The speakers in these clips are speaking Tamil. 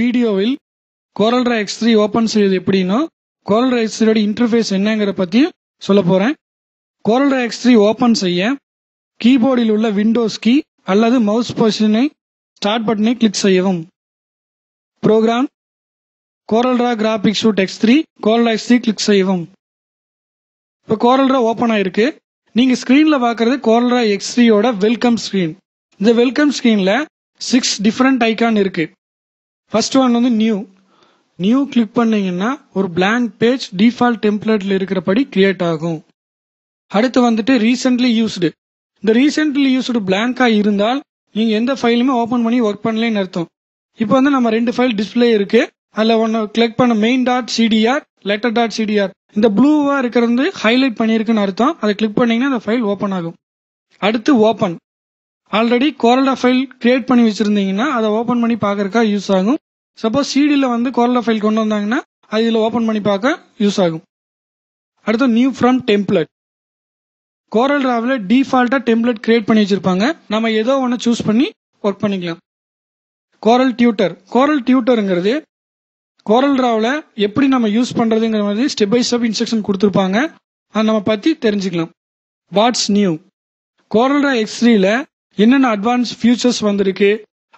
வீடியோவில் CorelDRAW X3 ஓபன் செய்வது எப்படின்னா CorelDRAW X3 ஓட இன்டர்ஃபேஸ் என்னங்கற பத்தி சொல்ல போறேன். CorelDRAW X3 ஓபன் செய்ய கீபோர்டில் உள்ள விண்டோஸ் கீ அல்லது மவுஸ் பொசிஷனை ஸ்டார்ட் பட்டனை கிளிக் செய்யவும். Program CorelDRAW Graphics Suite X3 CorelDRAW X3 click செய்யவும். இப்போ CorelDRAW ஓபன் ஆயிருக்கு. நீங்க ஸ்கிரீன்ல பார்க்கிறது CorelDRAW X3 ஓட வெல்கம் ஸ்கிரீன். இந்த வெல்கம் ஸ்கிரீன்ல 6 டிஃபரண்ட் ஐகான் இருக்கு. ஃபர்ஸ்ட் ஒன் வந்து நியூ கிளிக் பண்ணீங்கன்னா ஒரு blank பேஜ் டிஃபால்ட் டெம்ப்ளேட்ல இருக்கிறபடி கிரியேட் ஆகும். அடுத்து வந்துட்டு ரீசென்ட்லி யூஸ்டு. இந்த ரீசென்ட்லி யூஸ்டு blank-ஆ இருந்தால் நீங்க எந்த ஃபைலுமே ஓபன் பண்ணி ஒர்க் பண்ணலன்னு அர்த்தம். இப்போ வந்து நம்ம 2 ஃபைல் டிஸ்ப்ளே இருக்கு. அதுல ஒன்னு கிளிக் பண்ண main.cdr letter.cdr இந்த ப்ளூவா இருக்கிறது ஹைலைட் பண்ணிருக்குன்னு அர்த்தம். அதை கிளிக் பண்ணீங்கன்னா அந்த ஃபைல் ஓபன் ஆகும். அடுத்து open. Already CorelDRAW file create பண்ணி வச்சிருந்தீங்கன்னா அதை ஓபன் பண்ணி பார்க்கறதுக்காக யூஸ் ஆகும். சப்போஸ் சிடில வந்து CorelDRAW ஃபைல் கொண்டு வந்தாங்கன்னா அது இதுல ஓபன் பண்ணி பார்க்க யூஸ் ஆகும். அடுத்து நியூ ஃப்ரம் டெம்ப்ளேட். CorelDRAWல டிஃபால்ட்டா டெம்ப்ளேட் கிரியேட் பண்ணி வச்சிருப்பாங்க. நம்ம ஏதோ ஒன்னு சூஸ் பண்ணி ஒர்க் பண்ணிக்கலாம். Corel Tutorங்கிறது CorelDRAWல எப்படி நம்ம யூஸ் பண்றதுங்கிற மாதிரி ஸ்டெப் பை ஸ்டெப் இன்ஸ்ட்ரக்ஷன் கொடுத்திருப்பாங்க. அதை நம்ம பத்தி தெரிஞ்சுக்கலாம். Watts new. CorelDRAW X3ல என்னென்ன அட்வான்ஸ் ஃபியூச்சர்ஸ் வந்திருக்கு,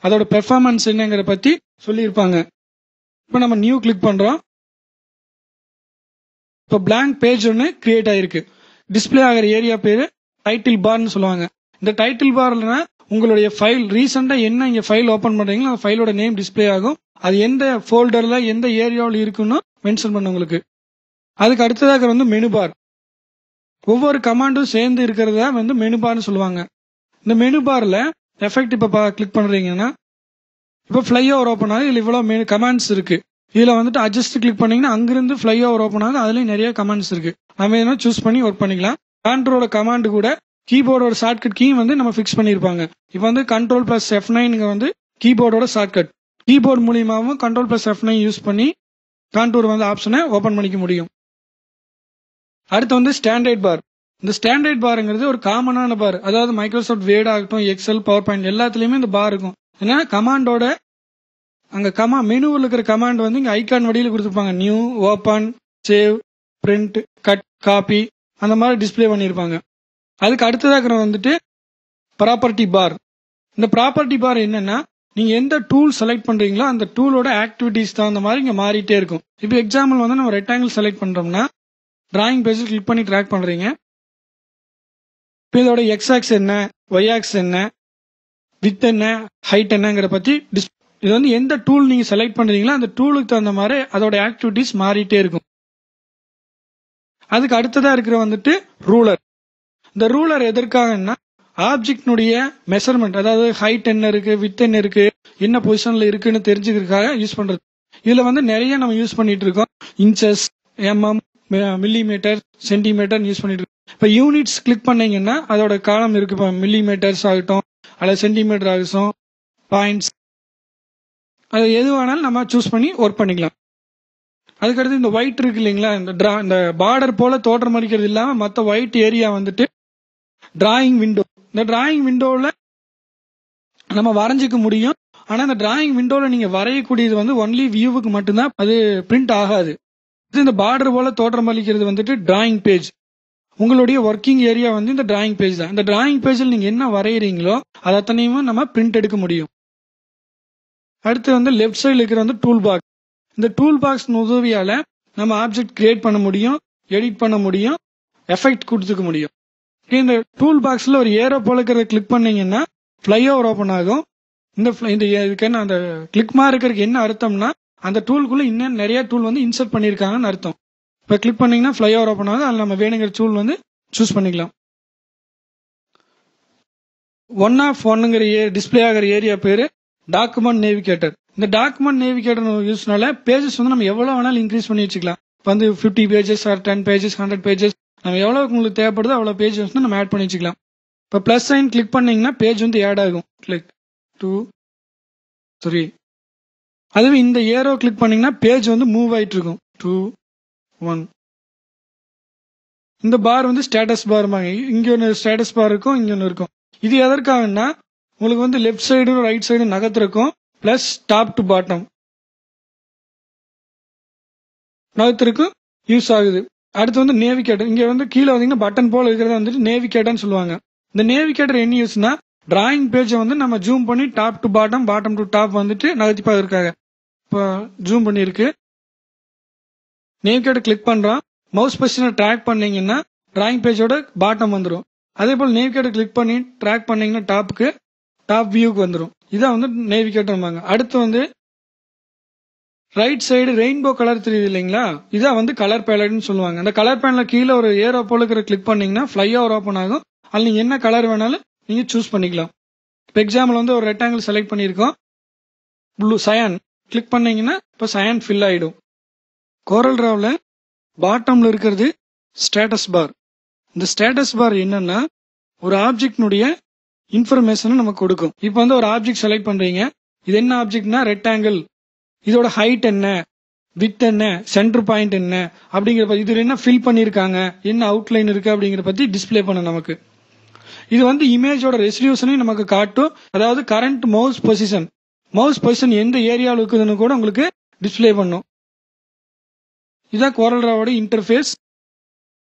அதோட பெர்ஃபார்மன்ஸ் என்னங்கிற பத்தி சொல்லியிருப்பாங்க. இப்போ நம்ம நியூ கிளிக் பண்றோம். இப்போ blank பேஜ் ஒன்று கிரியேட் ஆயிருக்கு. டிஸ்பிளே ஆகிற ஏரியா பேரு டைட்டில் பார்னு சொல்லுவாங்க. இந்த டைட்டில் பார்ல உங்களுடைய ஃபைல் ரீசெண்டா என்ன இங்க ஃபைல் ஓபன் பண்றீங்களோ அந்த ஃபைலோட நேம் டிஸ்பிளே ஆகும். அது எந்த ஃபோல்டர்ல எந்த ஏரியாவில் இருக்குன்னு மென்ஷன் பண்ண உங்களுக்கு. அதுக்கு அடுத்ததாக வந்து மெனு பார். ஒவ்வொரு கமாண்டும் சேர்ந்து இருக்கிறதா வந்து மெனு பார்னு சொல்லுவாங்க. இந்த மெனு பார்ல எஃபெக்ட் இப்ப கிளிக் பண்றீங்கன்னா இப்போ ஃப்ளை ஓவர் ஓபன் ஆகுது. இதுல இவ்வளவு கமாண்ட்ஸ் இருக்கு. இதுல வந்துட்டு அட்ஜஸ்ட் கிளிக் பண்ணீங்கன்னா அங்கிருந்து ஃப்ளை ஓவர் ஓபன் ஆகுது. அதுலயும் நிறைய கமாண்ட்ஸ் இருக்கு. நம்ம எதனா சூஸ் பண்ணி ஒர்க் பண்ணிக்கலாம். கண்ட்ரோலோட கமாண்ட் கூட கீபோர்டோட ஷார்ட்கட் கீ வந்து நம்ம ஃபிக்ஸ் பண்ணிருப்பாங்க. இப்போ வந்து Ctrl+F9 வந்து கீபோர்டோட ஷார்ட்கட். கீபோர்ட் மூலியமாவும் Ctrl+F9 யூஸ் பண்ணி கான்டூர் வந்து ஆப்ஷனை ஓபன் பண்ணிக்க முடியும். அடுத்து வந்து ஸ்டாண்டர்ட் பார். இந்த ஸ்டாண்டர்ட் பார்ங்கிறது ஒரு காமனான பார். அதாவது மைக்ரோசாஃப்ட் வேர்ட் ஆகட்டும், எக்ஸல், பவர் பாயிண்ட் எல்லாத்துலயுமே இந்த பார் இருக்கும். ஏன்னா கமாண்டோட அங்க மெனுவில் இருக்கிற கமாண்ட் வந்து இங்க ஐகான் வடியில கொடுத்துருப்பாங்க. New, open, save, print, cut, copy அந்த மாதிரி டிஸ்பிளே பண்ணிருப்பாங்க. அதுக்கு அடுத்ததாக வந்துட்டு ப்ராப்பர்ட்டி பார். இந்த ப்ராப்பர்ட்டி பார் என்னன்னா நீங்க எந்த டூல் செலக்ட் பண்றீங்களோ அந்த டூலோட ஆக்டிவிட்டிஸ் தகுந்த மாதிரி இங்க மாறிட்டே இருக்கும். இப்போ எக்ஸாம்பிள் வந்து நம்ம ரெக்டாங்கிள் செலக்ட் பண்றோம்னா டிராயிங் பேஜ் கிளிக் பண்ணி ட்ராக் பண்றீங்க. இப்போ இதோட எக்ஸ் ஆக்ஸ் என்ன, ஒய் ஆக்ஸ் என்ன, வித் என்ன, ஹைட் என்னங்கிற பத்தி இது வந்து எந்த டூல் நீங்க செலக்ட் பண்றீங்களோ அந்த டூலுக்கு தகுந்த மாதிரி அதோட ஆக்டிவிட்டிஸ் மாறிட்டே இருக்கும். அதுக்கு அடுத்ததா இருக்கிற வந்துட்டு ரூலர். இந்த ரூலர் எதற்காகன்னா ஆப்ஜெக்டினுடைய மெஷர்மெண்ட், அதாவது ஹைட் என்ன இருக்கு, வித் என்ன இருக்கு, என்ன பொசிஷன்ல இருக்குன்னு தெரிஞ்சுக்கிறதுக்காக யூஸ் பண்றது. இதுல வந்து நிறைய நம்ம யூஸ் பண்ணிட்டு இருக்கோம். Inches, mm, millimetre, centimetre use பண்ணிட்டு இருக்கோம். இப்ப யூனிட்ஸ் கிளிக் பண்ணீங்கன்னா அதோட காலம் இருக்கு. இப்போ மில்லிமீட்டர்ஸ் ஆகட்டும் அல்லது சென்டிமீட்டர் ஆகட்டும், பாயிண்ட்ஸ், அது எது வேணாலும் நம்ம சூஸ் பண்ணி ஒர்க் பண்ணிக்கலாம். அதுக்கடுத்து இந்த ஒயிட் இருக்கு இல்லைங்களா, இந்த பார்டர் போல தோற்றம் அளிக்கிறது இல்லாம மற்ற ஒயிட் ஏரியா வந்துட்டு டிராயிங் விண்டோ. இந்த டிராயிங் விண்டோல நம்ம வரைஞ்சிக்க முடியும். ஆனா இந்த டிராயிங் விண்டோல நீங்க வரையக்கூடியது வந்து ஒன்லி வியூவுக்கு மட்டும்தான், அது பிரிண்ட் ஆகாது. இந்த பார்டர் போல தோற்றம் அளிக்கிறது வந்துட்டு டிராயிங் பேஜ். உங்களுடைய ஒர்க்கிங் ஏரியா வந்து இந்த டிராயிங் பேஜ் தான். இந்த டிராயிங் பேஜில் நீங்க என்ன வரைகிறீங்களோ அது அத்தனையும் நம்ம பிரிண்ட் எடுக்க முடியும். அடுத்து வந்து லெஃப்ட் சைடுல இருக்கிற வந்து டூல் பாக்ஸ். இந்த டூல் பாக்ஸ் உதவியால நம்ம ஆப்ஜெக்ட் கிரியேட் பண்ண முடியும், எடிட் பண்ண முடியும், எஃபெக்ட் கொடுத்துக்க முடியும். இந்த டூல் பாக்ஸ்ல ஒரு ஏரோ போல இருக்கிறத கிளிக் பண்ணீங்கன்னா ஃப்ளை ஓவர் ஓபன் ஆகும். இதுக்கு என்ன அந்த கிளிக் மார்க் இருக்கிறதுக்கு என்ன அர்த்தம்னா அந்த டூலுக்குள்ள இன்னும் நிறைய டூல் வந்து இன்சர்ட் பண்ணிருக்காங்கன்னு அர்த்தம். இப்ப கிளிக் பண்ணீங்கன்னா ஃப்ளை ஓவர் ஓபன் ஆகும். அதில் நம்ம வேணுங்கிற டூல் வந்து சூஸ் பண்ணிக்கலாம். 1/1 டிஸ்பிளே ஆகிற ஏரியா பேரு டாக்குமெண்ட் நேவிகேட்டர். இந்த டாக்குமெண்ட் நேவிகேட்டர் யூஸ்னால பேஜஸ் வந்து நம்ம எவ்வளவு வேணாலும் இன்க்ரீஸ் பண்ணி வச்சுக்கலாம். வந்து 50 பேஜஸ் ஆர் 10 பேஜஸ் 100 பேஜஸ் நம்ம எவ்வளவு உங்களுக்கு தேவைப்படுதோ அவ்வளவு பேஜஸ் வந்து நம்ம ஆட் பண்ணி வச்சுக்கலாம். இப்ப பிளஸ் சைன் கிளிக் பண்ணீங்கன்னா பேஜ் வந்து ஆட் ஆகும். கிளிக் 2 3. அதுவே இந்த ஏரோ கிளிக் பண்ணீங்கன்னா பேஜ் வந்து மூவ் ஆயிட்டு இருக்கும். 2 1. இந்த பார் வந்து ஸ்டேட்டஸ் பார். இங்க ஒன்று ஸ்டேட்டஸ் பார் இருக்கும், இங்க ஒன்று இருக்கும். இது எதற்காகன்னா உங்களுக்கு வந்து லெஃப்ட் சைடு ரைட் சைடு நகர்த்திருக்கும் பிளஸ் டாப் டு பாட்டம். நகர்த்துறதுக்கும் யூஸ் ஆகுது. அடுத்து வந்து நேவிகேட்டர். இங்க வந்து கீழே வந்தீங்கன்னா பட்டன் போல இருக்கிறத வந்துட்டு நேவிகேட்டர்னு சொல்லுவாங்க. இந்த நேவிகேட்டர் என்ன யூஸ்னா டிராயிங் பேஜை வந்து நம்ம ஜூம் பண்ணி top to bottom, bottom to top வந்துட்டு நகர்த்தி பார்க்கறதுக்காக. இப்போ ஜூம் பண்ணியிருக்கு. நேவிகேட்டர் கிளிக் பண்றோம். மவுஸ் பொசிஷனை ட்ராக் பண்ணீங்கன்னா டிராயிங் பேஜோட பாட்டம் வந்துடும். அதே போல் நேவிகேட்டர் கிளிக் பண்ணி ட்ராக் பண்ணீங்கன்னா டாப் வியூக்கு வந்துடும். இதான் வந்து நேவிகேட்டர். அடுத்து வந்து ரைட் சைடு ரெயின்போ கலர் தெரியுது இல்லைங்களா, இதான் வந்து கலர் பேலட்னு சொல்லுவாங்க. அந்த கலர் பேனல கீழே ஒரு ஏரோ போல இருக்கிற கிளிக் பண்ணீங்கன்னா ஃபிளை ஓவர் ஓப்பன் ஆகும். அதில் நீங்க என்ன கலர் வேணாலும் நீங்க சூஸ் பண்ணிக்கலாம். இப்போ எக்ஸாம்பிள் வந்து ஒரு ரெக்டாங்கிள் செலக்ட் பண்ணியிருக்கோம், ப்ளூ சயான் கிளிக் பண்ணீங்கன்னா இப்போ சயான் ஃபில் ஆயிடும். கோரல் டிராவ்ல பாட்டம்ல இருக்கிறது ஸ்டேட்டஸ் பார். இந்த ஸ்டேட்டஸ் பார் என்னன்னா ஒரு ஆப்ஜெக்ட்னுடைய இன்ஃபர்மேஷனை நமக்கு கொடுக்கும். இப்போ வந்து ஒரு ஆப்ஜெக்ட் செலக்ட் பண்றீங்க, இது என்ன ஆப்ஜெக்ட்னா ரெக்டாங்கிள், இதோட ஹைட் என்ன, வித் என்ன, சென்டர் பாயிண்ட் என்ன அப்படிங்கிற இதுல என்ன ஃபில் பண்ணிருக்காங்க, என்ன அவுட்லைன் இருக்கு அப்படிங்கிற பத்தி டிஸ்பிளே பண்ண நமக்கு. இது வந்து இமேஜோட ரெசல்யூஷனையும் நமக்கு காட்டும். அதாவது கரண்ட் மவுஸ் பொசிஷன் எந்த ஏரியாவில் இருக்குதுன்னு கூட உங்களுக்கு டிஸ்பிளே பண்ணும். இதான் கோரல் டிராவோட இன்டர்ஃபேஸ்.